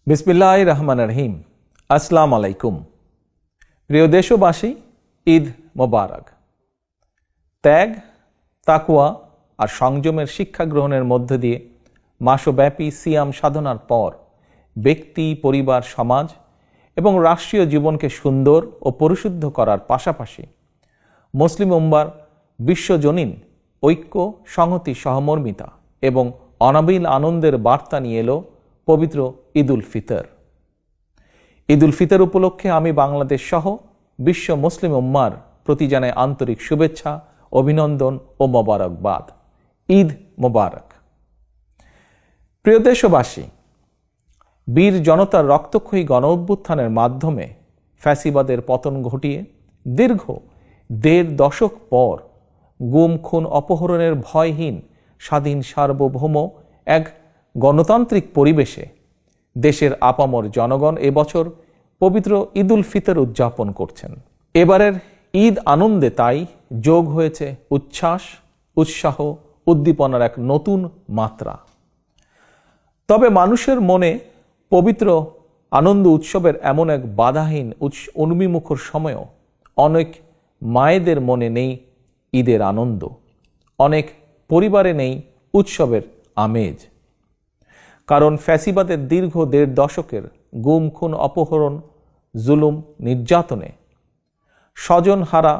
বিসমিল্লাহির রহমানির রহিম। আসসালামু আলাইকুম। প্রিয় দেশবাসী, ঈদ মোবারক। ত্যাগ, তাকওয়া আর সংযমের শিক্ষা গ্রহণের মধ্য দিয়ে মাসব্যাপী সিয়াম সাধনার পর ব্যক্তি, পরিবার, সমাজ এবং রাষ্ট্রীয় জীবনকে সুন্দর ও পরিশুদ্ধ করার পাশাপাশি মুসলিম উম্মার বিশ্বজনীন ঐক্য, সংহতি, সহমর্মিতা এবং অনাবিল আনন্দের বার্তা নিয়ে এলো পবিত্র ঈদ উল ফিতর। ঈদ উল ফিতর উপলক্ষে আমি বাংলাদেশ সহ বিশ্ব মুসলিম উম্মার প্রতি জানাই আন্তরিক শুভেচ্ছা, অভিনন্দন ও মোবারকবাদ। ঈদ মোবারক। প্রিয় দেশবাসী, বীর জনতার রক্তক্ষয়ী গণ অভ্যুত্থানের মাধ্যমে ফ্যাসিবাদের পতন ঘটিয়ে দীর্ঘ ১.৫ দশক পর গুম, খুন, অপহরণের ভয়হীন স্বাধীন সার্বভৌম এক গণতান্ত্রিক পরিবেশে দেশের আপামর জনগণ এবছর পবিত্র ঈদ উল ফিতর উদযাপন করছেন। এবারের ঈদ আনন্দে তাই যোগ হয়েছে উচ্ছ্বাস, উৎসাহ, উদ্দীপনার এক নতুন মাত্রা। তবে মানুষের মনে পবিত্র আনন্দ উৎসবের এমন এক বাধাহীন উন্মিমুখর সময়ও অনেক মায়েদের মনে নেই ঈদের আনন্দ, অনেক পরিবারে নেই উৎসবের আমেজ। কারণ ফ্যাসিবাদের দীর্ঘ ১.৫ দশকের গুম, খুন, অপহরণ, জুলুম, নির্যাতনে স্বজনহারা,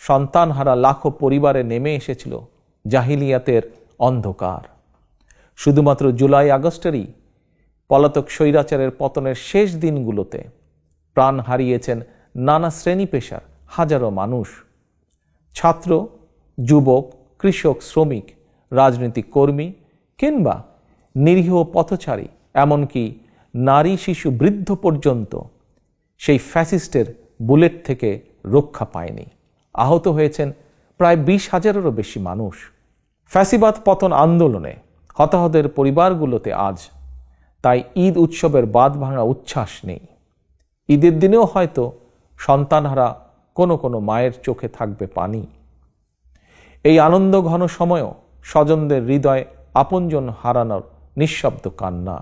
সন্তানহারা লাখো পরিবারে নেমে এসেছিল জাহিলিয়াতের অন্ধকার। শুধুমাত্র জুলাই আগস্টেরই পলাতক স্বৈরাচারের পতনের শেষ দিনগুলোতে প্রাণ হারিয়েছেন নানা শ্রেণী পেশার হাজারো মানুষ। ছাত্র, যুবক, কৃষক, শ্রমিক, রাজনৈতিক কর্মী কিংবা নিরীহ পথচারী, এমনকি নারী, শিশু, বৃদ্ধ পর্যন্ত সেই ফ্যাসিস্টের বুলেট থেকে রক্ষা পায়নি। আহত হয়েছেন প্রায় ২০,০০০-এরও বেশি মানুষ। ফ্যাসিবাদ পতন আন্দোলনে হতাহতের পরিবারগুলোতে আজ তাই ঈদ উৎসবের বাঁধ ভাঙা উচ্ছ্বাস নেই। ঈদের দিনেও হয়তো সন্তানহারা কোনো কোনো মায়ের চোখে থাকবে পানি। এই আনন্দ ঘন সময়ও স্বজনদের হৃদয় আপনজন হারানোর নিঃশব্দ কান্না।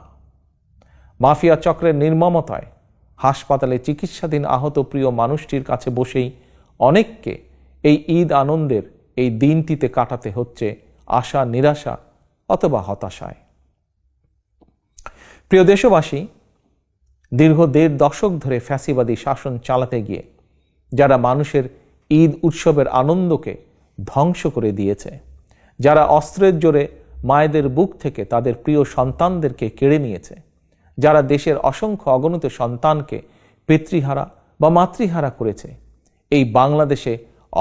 মাফিয়া চক্রের নির্মমতায় হাসপাতালে চিকিৎসাধীন আহত প্রিয় মানুষটির কাছে বসেই অনেককে এই ঈদ আনন্দের এই দিনটিতে কাটাতে হচ্ছে আশা, নিরাশা অথবা হতাশায়। প্রিয় দেশবাসী, দীর্ঘ ১.৫ দশক ধরে ফ্যাসিবাদী শাসন চালাতে গিয়ে যারা মানুষের ঈদ উৎসবের আনন্দকে ধ্বংস করে দিয়েছে, যারা অস্ত্রের জোরে মায়েদের বুক থেকে তাদের প্রিয় সন্তানদেরকে কেড়ে নিয়েছে, যারা দেশের অসংখ্য অগণিত সন্তানকে পিতৃহারা বা মাতৃহারা করেছে, এই বাংলাদেশে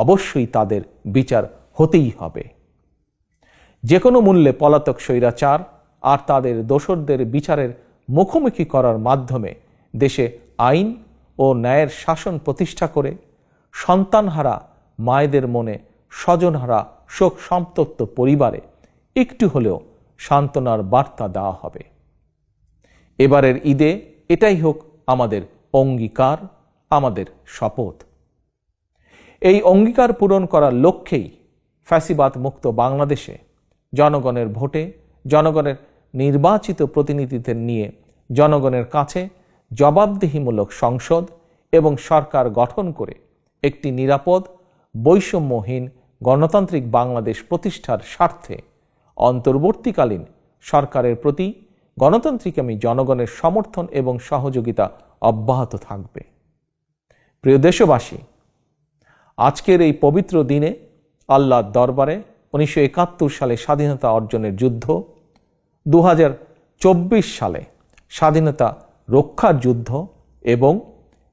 অবশ্যই তাদের বিচার হতেই হবে। যে কোনো মূল্যে পলাতক স্বৈরাচার আর তাদের দোসরদের বিচারের মুখোমুখি করার মাধ্যমে দেশে আইন ও ন্যায়ের শাসন প্রতিষ্ঠা করে সন্তানহারা মায়েদের মনে, স্বজনহারা শোক সন্তপ্ত পরিবারে একটু হলেও সান্ত্বনার বার্তা দেওয়া হবে। এবারের ঈদে এটাই হোক আমাদের অঙ্গীকার, আমাদের শপথ। এই অঙ্গীকার পূরণ করার লক্ষ্যেই ফ্যাসিবাদ মুক্ত বাংলাদেশে জনগণের ভোটে, জনগণের নির্বাচিত প্রতিনিধিদের নিয়ে জনগণের কাছে জবাবদিহিমূলক সংসদ এবং সরকার গঠন করে একটি নিরাপদ, বৈষম্যহীন গণতান্ত্রিক বাংলাদেশ প্রতিষ্ঠার স্বার্থে অন্তর্বর্তীকালীন সরকারের প্রতি গণতান্ত্রিকামী জনগণের সমর্থন এবং সহযোগিতা অব্যাহত থাকবে। প্রিয় দেশবাসী, আজকের এই পবিত্র দিনে আল্লাহর দরবারে ১৯৭১ সালে স্বাধীনতা অর্জনের যুদ্ধ, ২০২৪ সালে স্বাধীনতা রক্ষার যুদ্ধ এবং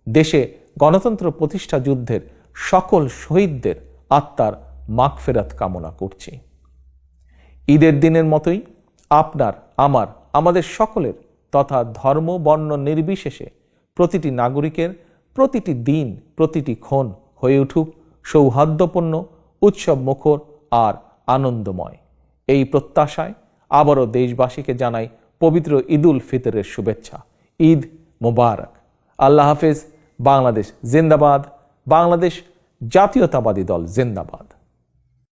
দেশে গণতন্ত্র প্রতিষ্ঠা যুদ্ধের সকল শহীদদের আত্মার মাগফিরাত কামনা করছি। ঈদের দিনের মতোই আপনার, আমাদের সকলের তথা ধর্ম, বর্ণ নির্বিশেষে প্রতিটি নাগরিকের প্রতিটি দিন, প্রতিটি ক্ষণ হয়ে উঠুক সৌহার্দ্যপূর্ণ, উৎসব মুখর আর আনন্দময়। এই প্রত্যাশায় আবারও দেশবাসীকে জানাই পবিত্র ঈদ উল ফিতরের শুভেচ্ছা। ঈদ মোবারক। আল্লাহ হাফেজ। বাংলাদেশ জিন্দাবাদ। বাংলাদেশ জাতীয়তাবাদী দল জিন্দাবাদ।